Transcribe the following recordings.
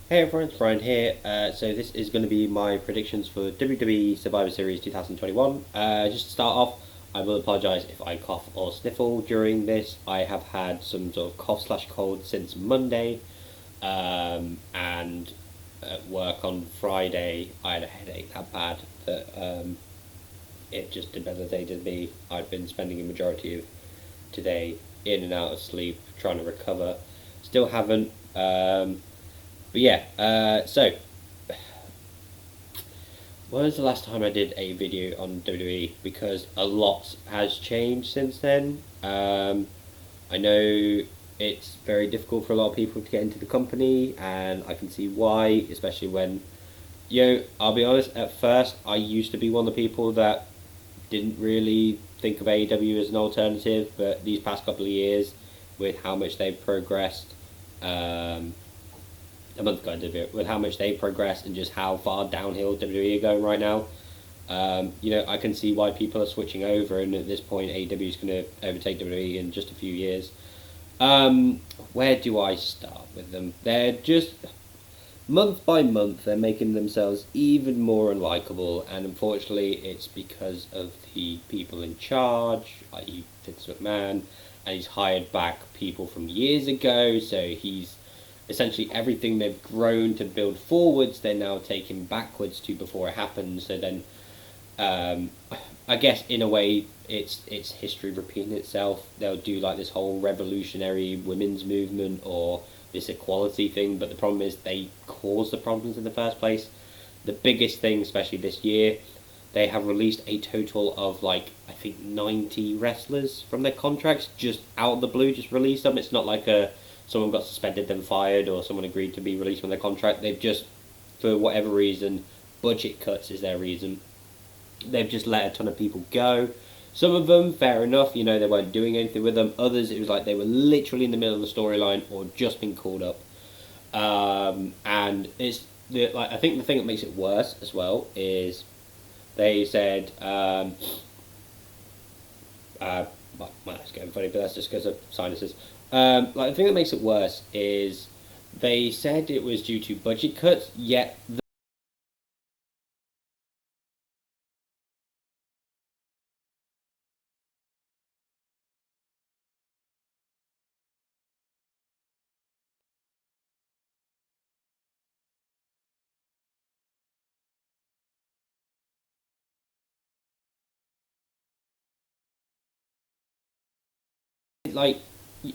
Hey everyone, it's Brian here. So this is going to be my predictions for WWE Survivor Series 2021. Just to start off, I will apologise if I cough or sniffle during this. I have had some sort of cough slash cold since Monday, and at work on Friday I had a headache that bad that it just debilitated me. I've been spending a majority of today in and out of sleep trying to recover. Still haven't. But yeah, so when was the last time I did a video on WWE? Because a lot has changed since then. I know it's very difficult for a lot of people to get into the company, and I can see why, especially when, I'll be honest, at first I used to be one of the people that didn't really think of AEW as an alternative, but these past couple of years, with how much they've progressed, um, a month ago I did it, with how much they progressed and just how far downhill WWE are going right now. I can see why people are switching over, and at this point, AEW is going to overtake WWE in just a few years. Where do I start with them? They're just month by month, they're making themselves even more unlikable, and unfortunately, it's because of the people in charge, i.e., Vince McMahon, and he's hired back people from years ago, so he's essentially everything they've grown to build forwards, they're now taking backwards to before it happens. So then, um, I guess in a way, it's history repeating itself. They'll do like this whole revolutionary women's movement or this equality thing, but the problem is they cause the problems in the first place. The biggest thing, especially this year, they have released a total of like I think 90 wrestlers from their contracts just out of the blue. Just release them. It's not like a someone got suspended then fired or someone agreed to be released from their contract. They've just, for whatever reason, budget cuts is their reason. They've just let a ton of people go. Some of them, fair enough, they weren't doing anything with them. Others, it was like they were literally in the middle of the storyline or just been called up. And I think the thing that makes it worse as well is they said, my eyes getting funny, but that's just because of sinuses. The thing that makes it worse is they said it was due to budget cuts, yet like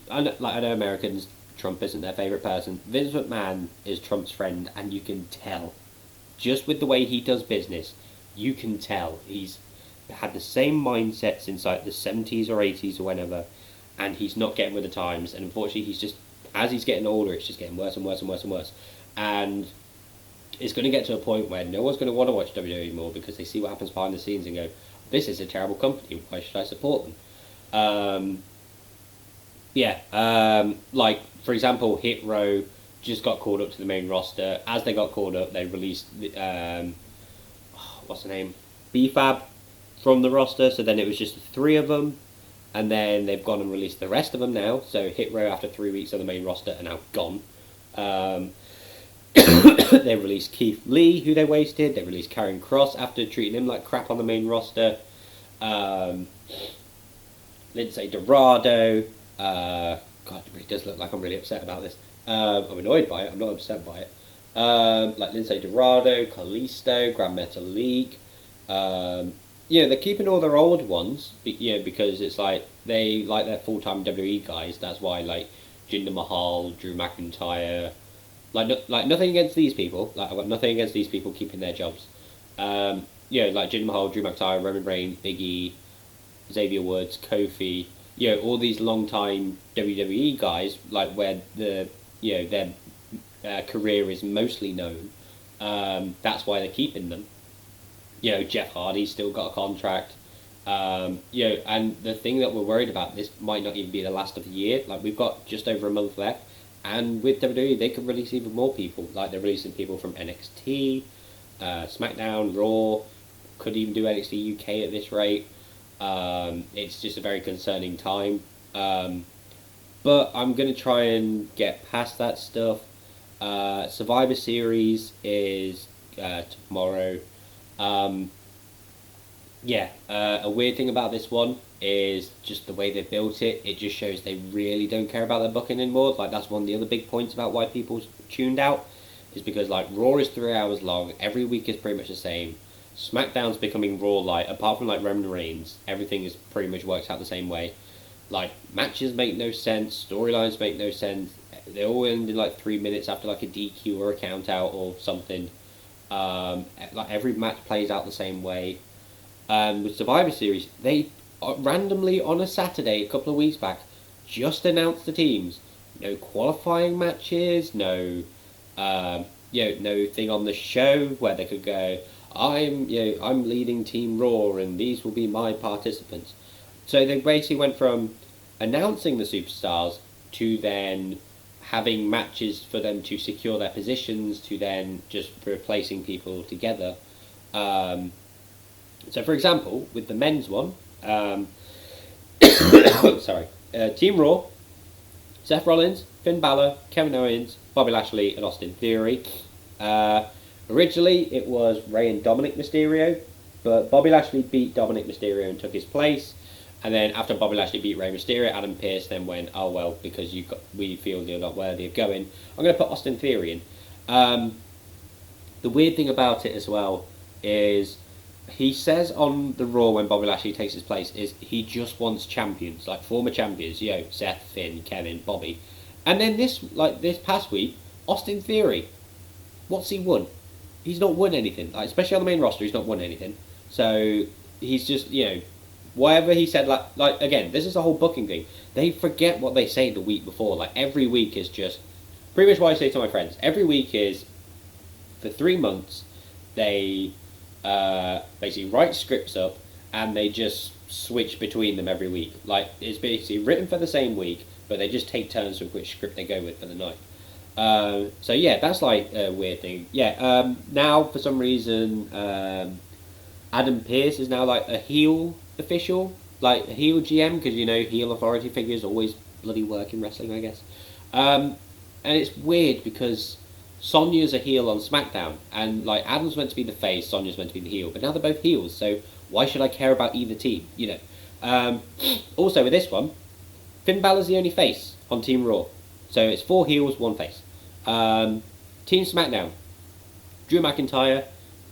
I know Americans, Trump isn't their favorite person. Vince McMahon is Trump's friend, and you can tell just with the way he does business. You can tell he's had the same mindset since like the 70s or 80s or whenever, and he's not getting with the times. And unfortunately, he's just as he's getting older, it's just getting worse and worse and worse and worse. And it's going to get to a point where no one's going to want to watch WWE anymore because they see what happens behind the scenes and go, "This is a terrible company. Why should I support them?" Um, yeah, like for example, Hit Row just got called up to the main roster. As they got called up, they released what's the name, BFAB from the roster. So then it was just the three of them, and then they've gone and released the rest of them now. So Hit Row after 3 weeks on the main roster are now gone. Um, they released Keith Lee, who they wasted. They released Karrion Kross after treating him like crap on the main roster. Um, Lindsay Dorado. God, it really does look like I'm really upset about this. I'm annoyed by it. I'm not upset by it. Like Lindsay Dorado, Kalisto, Grand Metal League. They're keeping all their old ones. Because it's like they like their full-time WWE guys. That's why like Jinder Mahal, Drew McIntyre. Like nothing against these people. Like I've got nothing against these people keeping their jobs. Like Jinder Mahal, Drew McIntyre, Roman Reigns, Big E, Xavier Woods, Kofi, all these long-time WWE guys, like where their career is mostly known. That's why they're keeping them. Jeff Hardy's still got a contract. And the thing that we're worried about, this might not even be the last of the year. Like we've got just over a month left, and with WWE, they could release even more people. Like they're releasing people from NXT, SmackDown, Raw, could even do NXT UK at this rate. It's just a very concerning time. But I'm going to try and get past that stuff. Survivor Series is tomorrow. Um, a weird thing about this one is just the way they built it. It just shows they really don't care about their booking anymore. Like, that's one of the other big points about why people tuned out, is because like Raw is 3 hours long. Every week is pretty much the same. SmackDown's becoming Raw light. Apart from like Roman Reigns, everything is pretty much works out the same way. Like, matches make no sense. Storylines make no sense. They all end in like 3 minutes after like a DQ or a count out or something. Like, every match plays out the same way. With Survivor Series, they randomly on a Saturday a couple of weeks back just announced the teams. No qualifying matches, no thing on the show where they could go, I'm leading Team Raw and these will be my participants. So they basically went from announcing the superstars to then having matches for them to secure their positions to then just replacing people together. So, for example, with the men's one, Team Raw, Seth Rollins, Finn Balor, Kevin Owens, Bobby Lashley, and Austin Theory. Originally, it was Rey and Dominic Mysterio, but Bobby Lashley beat Dominic Mysterio and took his place. And then after Bobby Lashley beat Rey Mysterio, Adam Pearce then went, oh well, because we feel you're not worthy of going, I'm going to put Austin Theory in. The weird thing about it as well is, he says on the Raw when Bobby Lashley takes his place is he just wants champions, like former champions, Seth, Finn, Kevin, Bobby. And then this past week, Austin Theory, what's he won? He's not won anything, like, especially on the main roster, he's not won anything. So he's just, whatever he said, like again, this is the whole booking thing. They forget what they say the week before. Like, every week is just, pretty much what I say to my friends, every week is, for 3 months, they basically write scripts up and they just switch between them every week. Like, it's basically written for the same week, but they just take turns with which script they go with for the night. So yeah, that's like a weird thing. Now for some reason, Adam Pearce is now like a heel official, like a heel GM, because heel authority figures always bloody work in wrestling, I guess. And it's weird because Sonya's a heel on SmackDown, and like Adam's meant to be the face, Sonya's meant to be the heel, but now they're both heels, so why should I care about either team? Also with this one, Finn Balor's the only face on Team Raw, so it's 4 heels, 1 face. Team SmackDown, Drew McIntyre,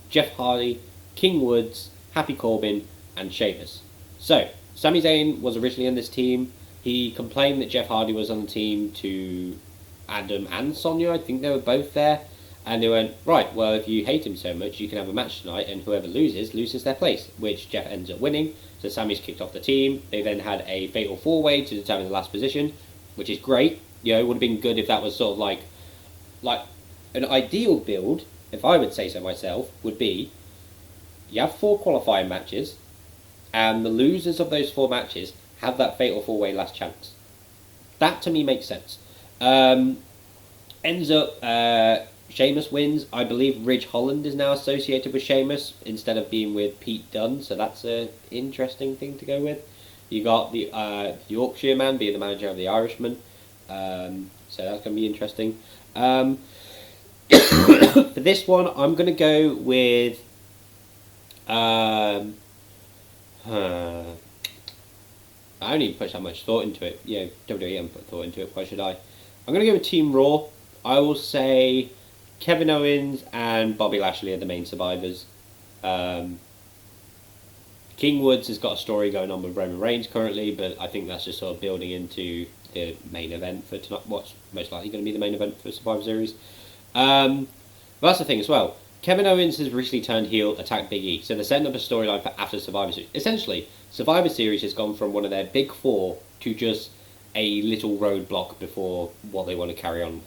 Jeff Hardy, King Woods, Happy Corbin, and Sheamus. So Sami Zayn was originally in this team. He complained that Jeff Hardy was on the team to Adam and Sonya, I think they were both there, and they went, right, well, if you hate him so much, you can have a match tonight, and whoever loses their place, which Jeff ends up winning. So Sammy's kicked off the team. They then had a fatal 4-way to determine the last position, which is great. It would have been good if that was sort of like an ideal build, if I would say so myself, would be you have 4 qualifying matches, and the losers of those 4 matches have that fatal 4-way last chance. That to me makes sense. Ends up, Sheamus wins. I believe Ridge Holland is now associated with Sheamus instead of being with Pete Dunne, so that's an interesting thing to go with. You got the Yorkshire man being the manager of the Irishman, so that's going to be interesting. For this one, I'm going to go with I don't even put that much thought into it. WWE haven't put thought into it. Why should I? I'm going to go with Team Raw. I will say Kevin Owens and Bobby Lashley are the main survivors. King Woods has got a story going on with Roman Reigns currently, but I think that's just sort of building into the main event for tonight. What's most likely going to be the main event for Survivor Series. But that's the thing as well. Kevin Owens has recently turned heel, attacked Big E, so they're setting up a storyline for after Survivor Series. Essentially, Survivor Series has gone from one of their big 4 to just a little roadblock before what they want to carry on.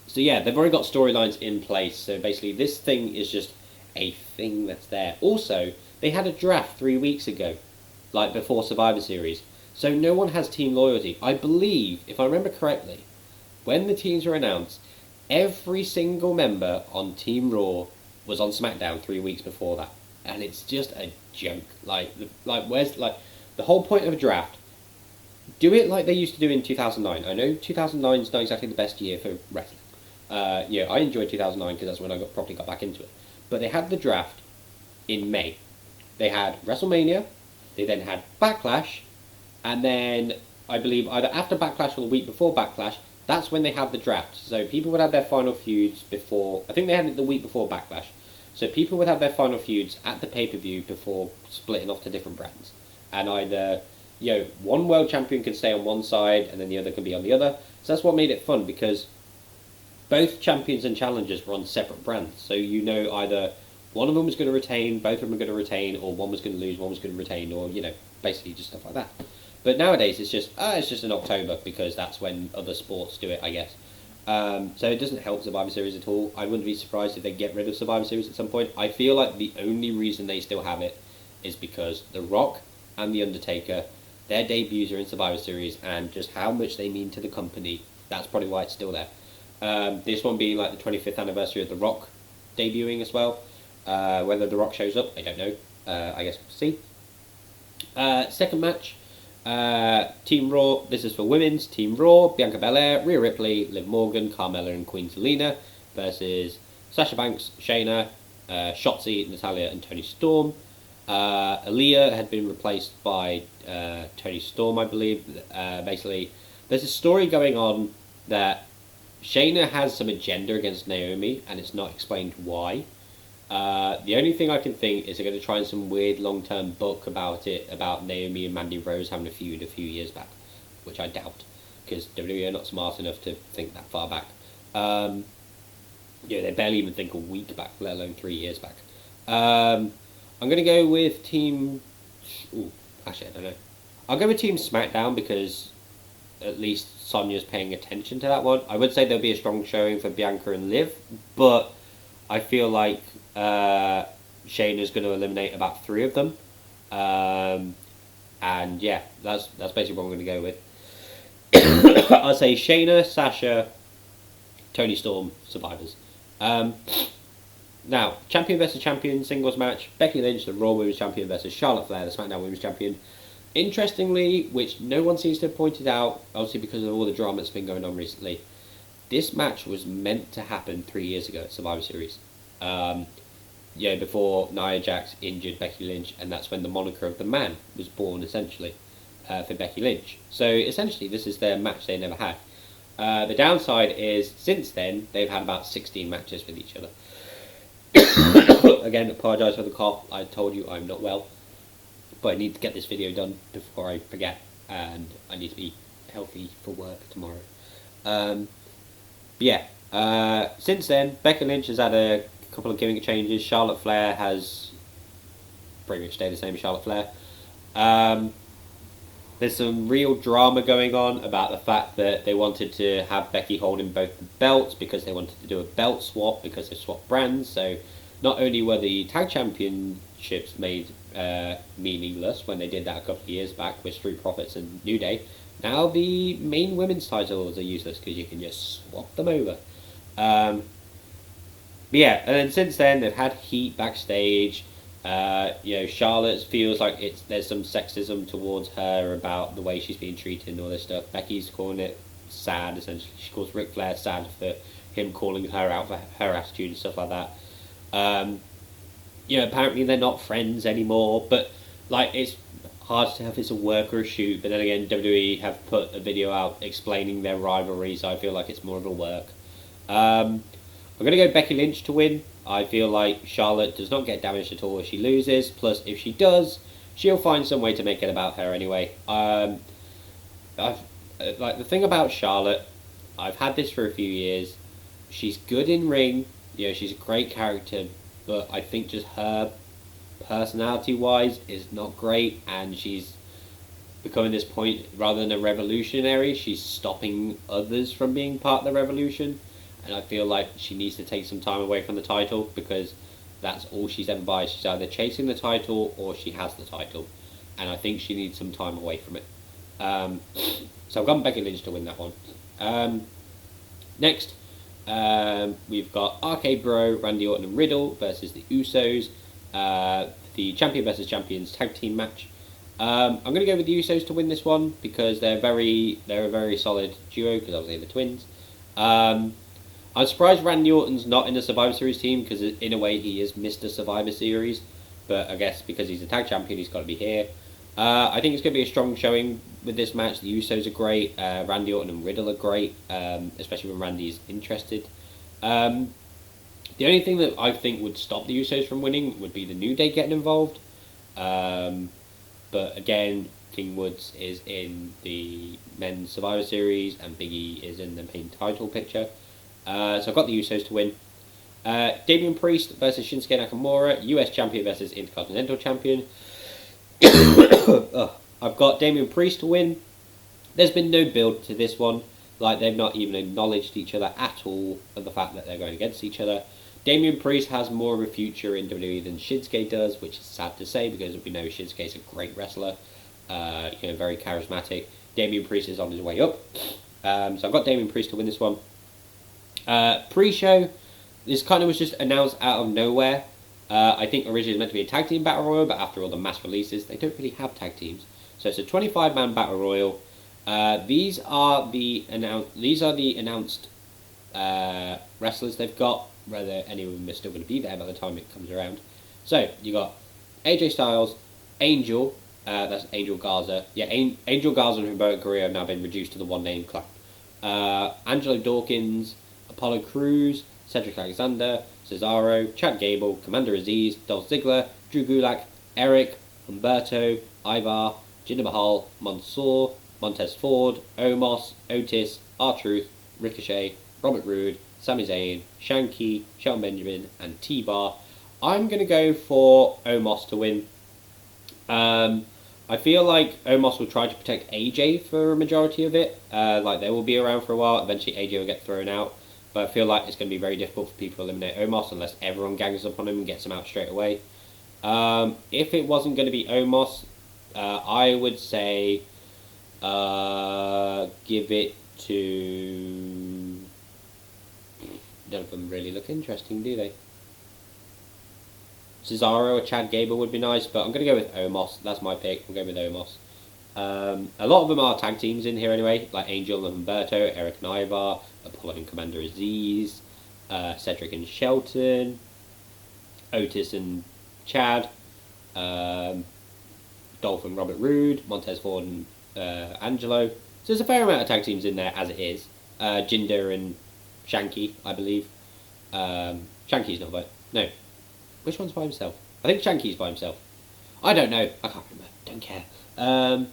So yeah, they've already got storylines in place, so basically this thing is just a thing that's there. Also, they had a draft 3 weeks ago, like before Survivor Series, so no one has team loyalty. I believe, if I remember correctly, when the teams were announced, every single member on Team Raw was on SmackDown 3 weeks before that, and it's just a joke. Where's the whole point of a draft? do it like they used to do in 2009. I know 2009 is not exactly the best year for wrestling. I enjoyed 2009 because that's when I properly got back into it. But they had the draft in May. They had WrestleMania, they then had Backlash, and then I believe either after Backlash or the week before Backlash, that's when they had the draft. So people would have their final feuds before. I think they had it the week before Backlash. So people would have their final feuds at the pay-per-view before splitting off to different brands. And either, one world champion can stay on one side and then the other can be on the other. So that's what made it fun, because both champions and challengers were on separate brands. So either one of them was going to retain, both of them were going to retain, or one was going to lose, one was going to retain, or, basically just stuff like that. But nowadays it's just in October because that's when other sports do it, I guess. So it doesn't help Survivor Series at all. I wouldn't be surprised if they get rid of Survivor Series at some point. I feel like the only reason they still have it is because The Rock and The Undertaker, their debuts are in Survivor Series, and just how much they mean to the company, that's probably why it's still there. This one being like the 25th anniversary of The Rock debuting as well. Whether The Rock shows up, I don't know. I guess we'll see. Second match, Team Raw. This is for women's. Team Raw, Bianca Belair, Rhea Ripley, Liv Morgan, Carmella and Queen Zelina versus Sasha Banks, Shayna, Shotzi, Natalya and Toni Storm. Aaliyah had been replaced by Toni Storm, I believe. Basically, there's a story going on that Shayna has some agenda against Naomi, and it's not explained why. The only thing I can think is they're going to try some weird long-term book about Naomi and Mandy Rose having a feud a few years back, which I doubt, because WWE are not smart enough to think that far back. They barely even think a week back, let alone 3 years back. I'm going to go with Team... actually, I don't know. I'll go with Team SmackDown because at least Sonya's paying attention to that one. I would say there'll be a strong showing for Bianca and Liv, but I feel like Shayna's going to eliminate about 3 of them. And yeah, that's basically what I'm going to go with. I'll say Shayna, Sasha, Toni Storm, survivors. Now, champion versus champion singles match. Becky Lynch, the Raw Women's Champion, versus Charlotte Flair, the SmackDown Women's Champion. Interestingly, which no one seems to have pointed out, obviously because of all the drama that's been going on recently, this match was meant to happen 3 years ago at Survivor Series. Before Nia Jax injured Becky Lynch, and that's when the moniker of the Man was born, essentially, for Becky Lynch. So, essentially, this is their match they never had. The downside is, since then, they've had about 16 matches with each other. Again, apologise for the cough. I told you I'm not well. But I need to get this video done before I forget. And I need to be healthy for work tomorrow. Since then, Becky Lynch has had a couple of gimmick changes. Charlotte Flair has pretty much stayed the same as Charlotte Flair. There's some real drama going on about the fact that they wanted to have Becky holding both the belts because they wanted to do a belt swap because they swapped brands. So not only were the tag championships made meaningless when they did that a couple of years back with Street Profits and New Day, now the main women's titles are useless because you can just swap them over. And then since then they've had heat backstage. Charlotte feels like there's some sexism towards her about the way she's being treated and all this stuff. Becky's calling it sad, essentially. She calls Ric Flair sad for him calling her out for her attitude and stuff like that. Apparently they're not friends anymore, but it's hard to tell if it's a work or a shoot. But then again, WWE have put a video out explaining their rivalry, so I feel like it's more of a work. I'm going to go Becky Lynch to win. I feel like Charlotte does not get damaged at all if she loses. Plus, if she does, she'll find some way to make it about her anyway. The thing about Charlotte, I've had this for a few years. She's good in ring. She's a great character, but I think just her personality-wise is not great, and she's becoming this point, rather than a revolutionary, she's stopping others from being part of the revolution. And I feel like she needs to take some time away from the title because that's all she's ever by. She's either chasing the title or she has the title. And I think she needs some time away from it. So I've gone Becky Lynch to win that one. Next, we've got RK Bro, Randy Orton and Riddle versus the Usos. The champion versus champions tag team match. I'm going to go with the Usos to win this one because they're a very solid duo because obviously they're twins. I'm surprised Randy Orton's not in the Survivor Series team because in a way he is Mr. Survivor Series, but I guess because he's a tag champion he's got to be here. I think it's going to be a strong showing with this match. The Usos are great. Randy Orton and Riddle are great, especially when Randy's interested. The only thing that I think would stop the Usos from winning would be the New Day getting involved. But again, King Woods is in the Men's Survivor Series and Big E is in the main title picture. So I've got the Usos to win. Damian Priest versus Shinsuke Nakamura, US Champion versus Intercontinental Champion. I've got Damian Priest to win. There's been no build to this one. Like, they've not even acknowledged each other at all of the fact that they're going against each other. Damian Priest has more of a future in WWE than Shinsuke does, which is sad to say because we know Shinsuke's a great wrestler, very charismatic. Damian Priest is on his way up. So I've got Damian Priest to win this one. Pre-show, this kind of was just announced out of nowhere. I think originally it was meant to be a tag team battle royal, but after all the mass releases, they don't really have tag teams. So it's a 25-man battle royal. These are the announced wrestlers they've got. Whether any of them are still going to be there by the time it comes around. So you got AJ Styles, Angel, that's Angel Garza. Yeah, Angel Garza and Humberto Carrillo have now been reduced to the one-name clan. Angelo Dawkins, Apollo Crews, Cedric Alexander, Cesaro, Chad Gable, Commander Aziz, Dolph Ziggler, Drew Gulak, Eric, Humberto, Ivar, Jinder Mahal, Mansoor, Montez Ford, Omos, Otis, R-Truth, Ricochet, Robert Roode, Sami Zayn, Shanky, Shelton Benjamin, and T-Bar. I'm going to go for Omos to win. I feel like Omos will try to protect AJ for a majority of it. Like, they will be around for a while. Eventually AJ will get thrown out. But I feel like it's going to be very difficult for people to eliminate Omos unless everyone gangs up on him and gets him out straight away. If it wasn't going to be Omos, I would say give it to... None of them really look interesting, do they? Cesaro or Chad Gable would be nice, but I'm going to go with Omos. That's my pick. I'm going with Omos. A lot of them are tag teams in here anyway, like Angel and Humberto, Eric and Ivar, Apollo and Commander Aziz, Cedric and Shelton, Otis and Chad, Dolph and Robert Roode, Montez Ford and Angelo. So there's a fair amount of tag teams in there as it is. Jinder and Shanky, I believe. Shanky's not by... No. Which one's by himself? I think Shanky's by himself. I don't know. I can't remember. Don't care. No,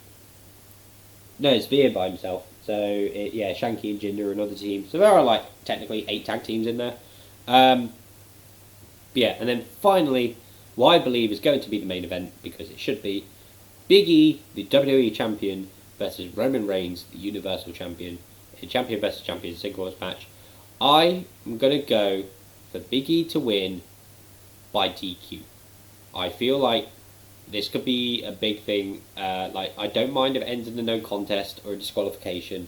it's Veer by himself. So, Shanky and Jinder are another team. So there are, like, technically 8 tag teams in there. And then finally, what I believe is going to be the main event, because it should be, Big E, the WWE Champion, versus Roman Reigns, the Universal Champion, a Champion versus Champion singles match. I am going to go for Big E to win by DQ. I feel like this could be a big thing. I don't mind if it ends in a no contest or a disqualification,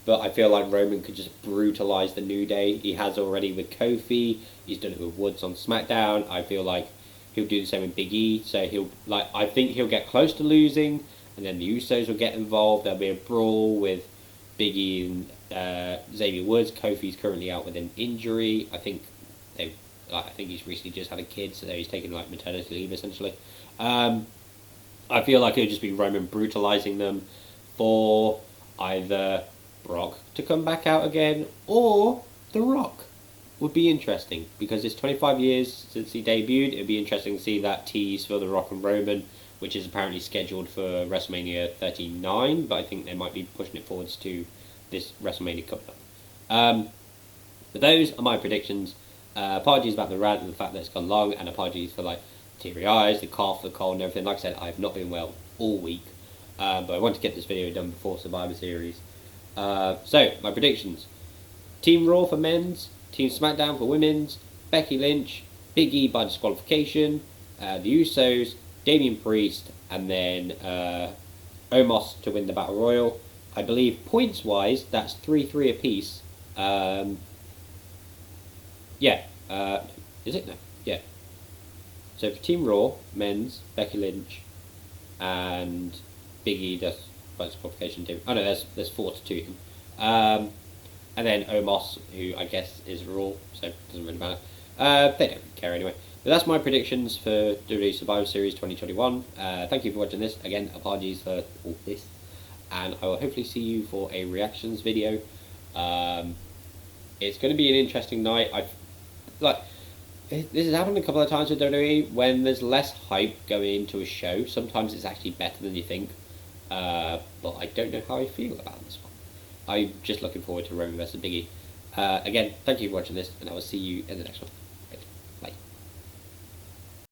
but I feel like Roman could just brutalise the New Day. He has already with Kofi. He's done it with Woods on SmackDown. I feel like he'll do the same with Big E. So I think he'll get close to losing, and then the Usos will get involved. There'll be a brawl with Big E and Xavier Woods. Kofi's currently out with an injury. I think he's recently just had a kid, so he's taking like maternity leave essentially. I feel like it'll just be Roman brutalising them for either Brock to come back out again or The Rock. Would be interesting because it's 25 years since he debuted. It'd be interesting to see that tease for The Rock and Roman, which is apparently scheduled for WrestleMania 39, but I think they might be pushing it forwards to this WrestleMania coming up. But those are my predictions. Apologies about the rant and the fact that it's gone long, and apologies for like teary eyes, the cough, the cold and everything. Like I said, I have not been well all week, but I want to get this video done before Survivor Series. So, my predictions. Team Raw for men's, Team SmackDown for women's, Becky Lynch, Big E by disqualification, the Usos, Damian Priest, and then Omos to win the Battle Royal. I believe points-wise, that's 3-3 apiece. Is it? No. Yeah. So for Team Raw, men's, Becky Lynch, and Big E does qualification too. Oh no, there's 4 to 2 him. And then Omos, who I guess is Raw, so it doesn't really matter. They don't care anyway. But that's my predictions for WWE Survivor Series 2021. Thank you for watching this. Again, apologies for all this. And I will hopefully see you for a reactions video. It's going to be an interesting night. This has happened a couple of times with WWE when there's less hype going into a show. Sometimes it's actually better than you think. But I don't know how I feel about this one. I'm just looking forward to Roman vs. Big E. Again, thank you for watching this, and I will see you in the next one.